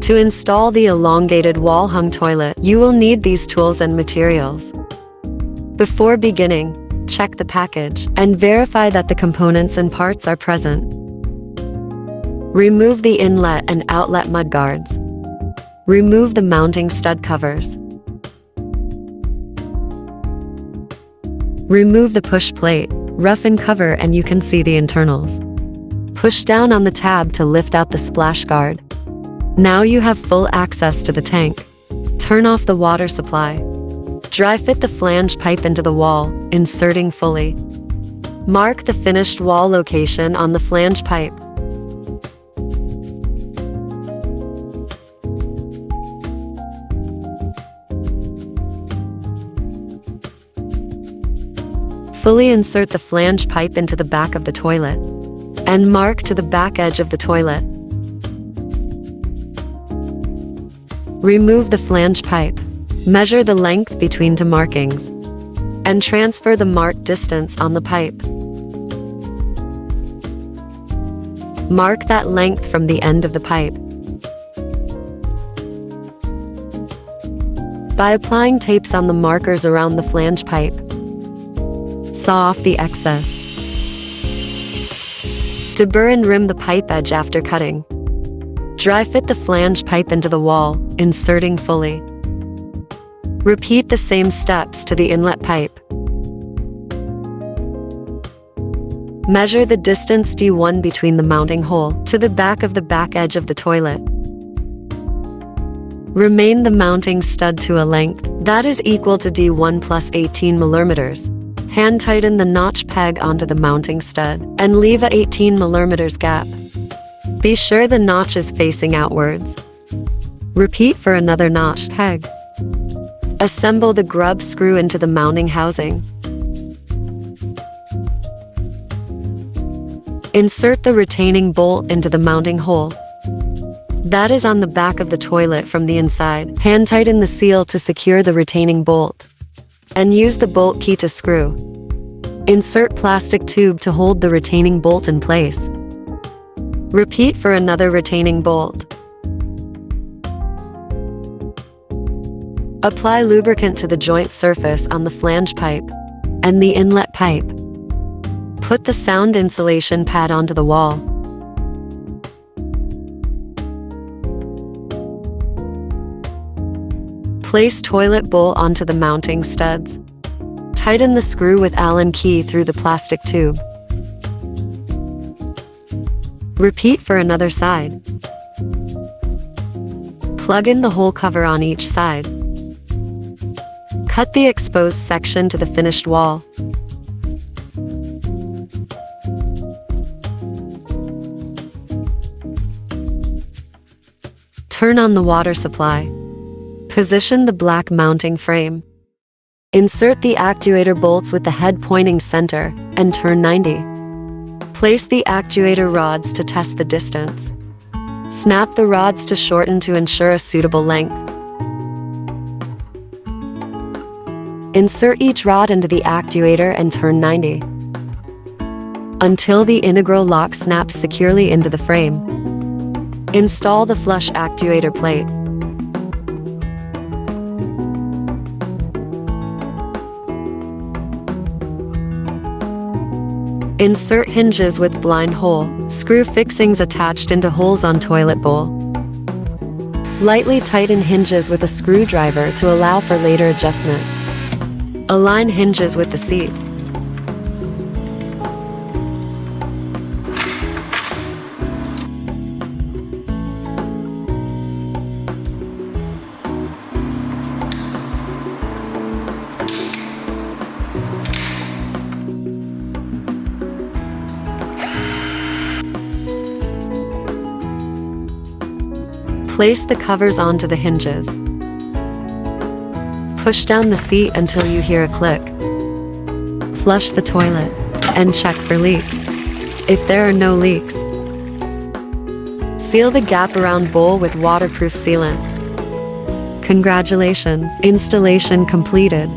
To install the elongated wall-hung toilet, you will need these tools and materials. Before beginning, check the package and verify that the components and parts are present. Remove the inlet and outlet mudguards. Remove the mounting stud covers. Remove the push plate, roughen cover, and you can see the internals. Push down on the tab to lift out the splash guard. Now you have full access to the tank. Turn off the water supply. Dry fit the flange pipe into the wall, inserting fully. Mark the finished wall location on the flange pipe. Fully insert the flange pipe into the back of the toilet and mark to the back edge of the toilet. Remove the flange pipe. Measure the length between two markings and transfer the marked distance on the pipe. Mark that length from the end of the pipe. By applying tapes on the markers around the flange pipe, saw off the excess. Deburr and rim the pipe edge after cutting. Dry fit the flange pipe into the wall, inserting fully. Repeat the same steps to the inlet pipe. Measure the distance D1 between the mounting hole to the back of the back edge of the toilet. Remain the mounting stud to a length that is equal to D1 plus 18 millimeters. Hand tighten the notch peg onto the mounting stud and leave a 18 millimeters gap. Be sure the notch is facing outwards. Repeat for another notch peg. Assemble the grub screw into the mounting housing. Insert the retaining bolt into the mounting hole that is on the back of the toilet from the inside. Hand tighten the seal to secure the retaining bolt and use the bolt key to screw. Insert plastic tube to hold the retaining bolt in place. Repeat for another retaining bolt. Apply lubricant to the joint surface on the flange pipe and the inlet pipe. Put the sound insulation pad onto the wall. Place toilet bowl onto the mounting studs. Tighten the screw with Allen key through the plastic tube. Repeat for another side. Plug in the hole cover on each side. Cut the exposed section to the finished wall. Turn on the water supply. Position the black mounting frame. Insert the actuator bolts with the head pointing center and turn 90. Place the actuator rods to test the distance. Snap the rods to shorten to ensure a suitable length. Insert each rod into the actuator and turn 90 until the integral lock snaps securely into the frame. Install the flush actuator plate. Insert hinges with blind hole, screw fixings attached into holes on toilet bowl. Lightly tighten hinges with a screwdriver to allow for later adjustment. Align hinges with the seat. Place the covers onto the hinges. Push down the seat until you hear a click. Flush the toilet and check for leaks. If there are no leaks, seal the gap around bowl with waterproof sealant. Congratulations, installation completed.